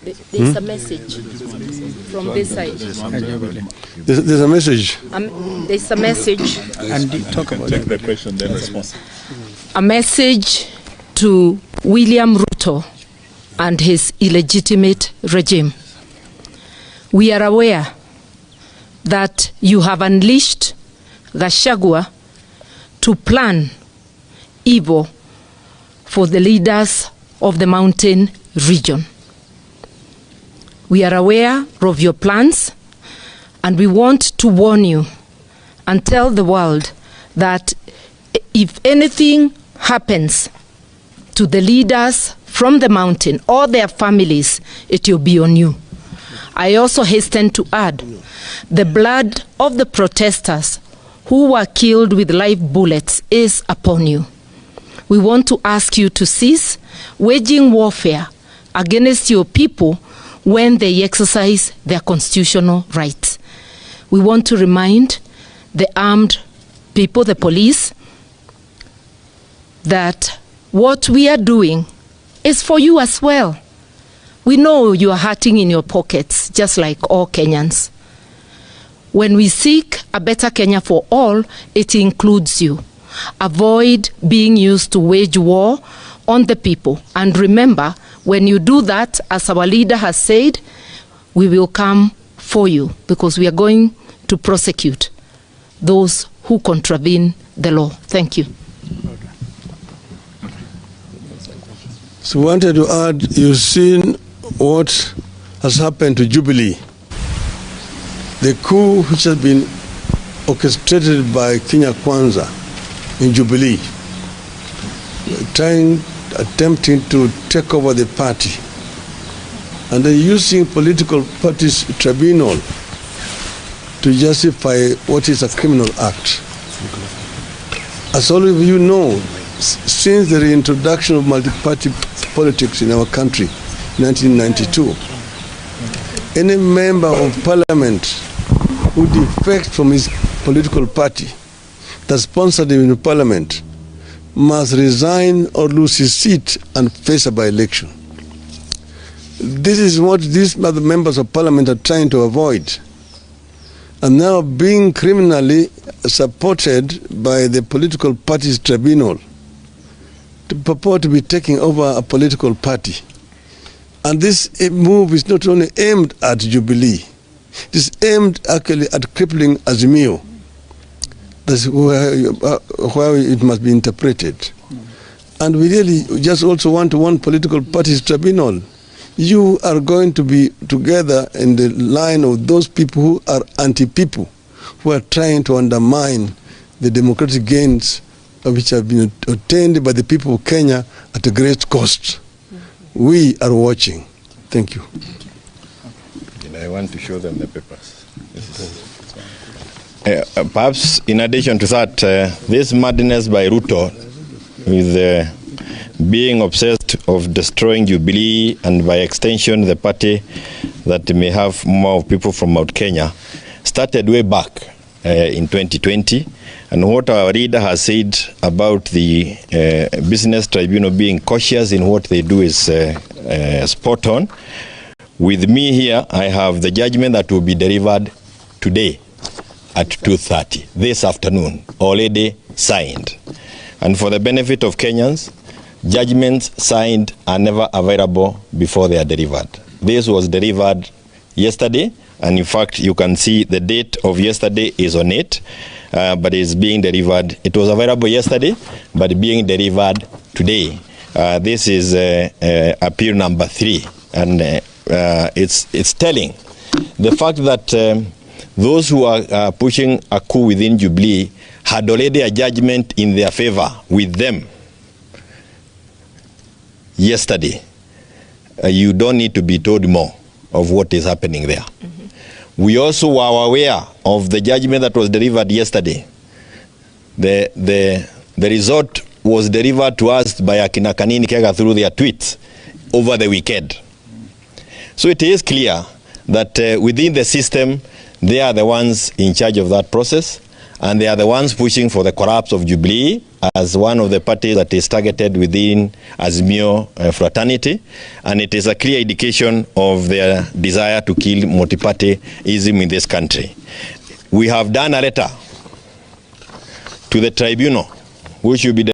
There's a message from this side. There's a message. There's a message. And talk about Take the question, then response. A message to William Ruto and his illegitimate regime. We are aware that you have unleashed Gachagua to plan evil for the leaders of the mountain region. We are aware of your plans, and we want to warn you and tell the world that if anything happens to the leaders from the mountain or their families, it will be on you. I also hasten to add, the blood of the protesters who were killed with live bullets is upon you. We want to ask you to cease waging warfare against your people when they exercise their constitutional rights. We want to remind the armed people, the police, that what we are doing is for you as well. We know you are hurting in your pockets, just like all Kenyans. When we seek a better Kenya for all, it includes you. Avoid being used to wage war on the people. And remember, when you do that, as our leader has said, we will come for you, because we are going to prosecute those who contravene the law. Thank you. So I wanted to add, you've seen what has happened to Jubilee. The coup which has been orchestrated by Kenya Kwanza in Jubilee, attempting to take over the party, and then using political parties tribunal to justify what is a criminal act. As all of you know, since the reintroduction of multi-party politics in our country, 1992, any member of parliament who defects from his political party that sponsored him in parliament must resign or lose his seat and face a by-election. This is what these other members of parliament are trying to avoid, and now being criminally supported by the political parties tribunal to purport to be taking over a political party. And this move is not only aimed at Jubilee, it is aimed actually at crippling Azimio. That's where it must be interpreted. And we really just also want to warn political parties tribunal. You are going to be together in the line of those people who are anti-people, who are trying to undermine the democratic gains which have been obtained by the people of Kenya at a great cost. We are watching. Thank you. And I want to show them the papers. Perhaps in addition to that, this madness by Ruto with being obsessed of destroying Jubilee and by extension the party that may have more people from Mount Kenya started way back in 2020. And what our leader has said about the business tribunal being cautious in what they do is spot on. With me here, I have the judgment that will be delivered today at 2:30 this afternoon, already signed. And for the benefit of Kenyans, judgments signed are never available before they are delivered. This was delivered yesterday, and in fact, you can see the date of yesterday is on it, but it's being delivered. It was available yesterday, but being delivered today. This is appeal number 3, and it's telling. The fact that those who are pushing a coup within Jubilee had already a judgment in their favor with them yesterday. You don't need to be told more of what is happening there. We also were aware of the judgment that was delivered yesterday. The result was delivered to us by Akina Kanini Kega through their tweets over the weekend. So it is clear that within the system, they are the ones in charge of that process, and they are the ones pushing for the collapse of Jubilee as one of the parties that is targeted within Azimio fraternity, and it is a clear indication of their desire to kill multipartyism in this country. We have done a letter to the tribunal, which will be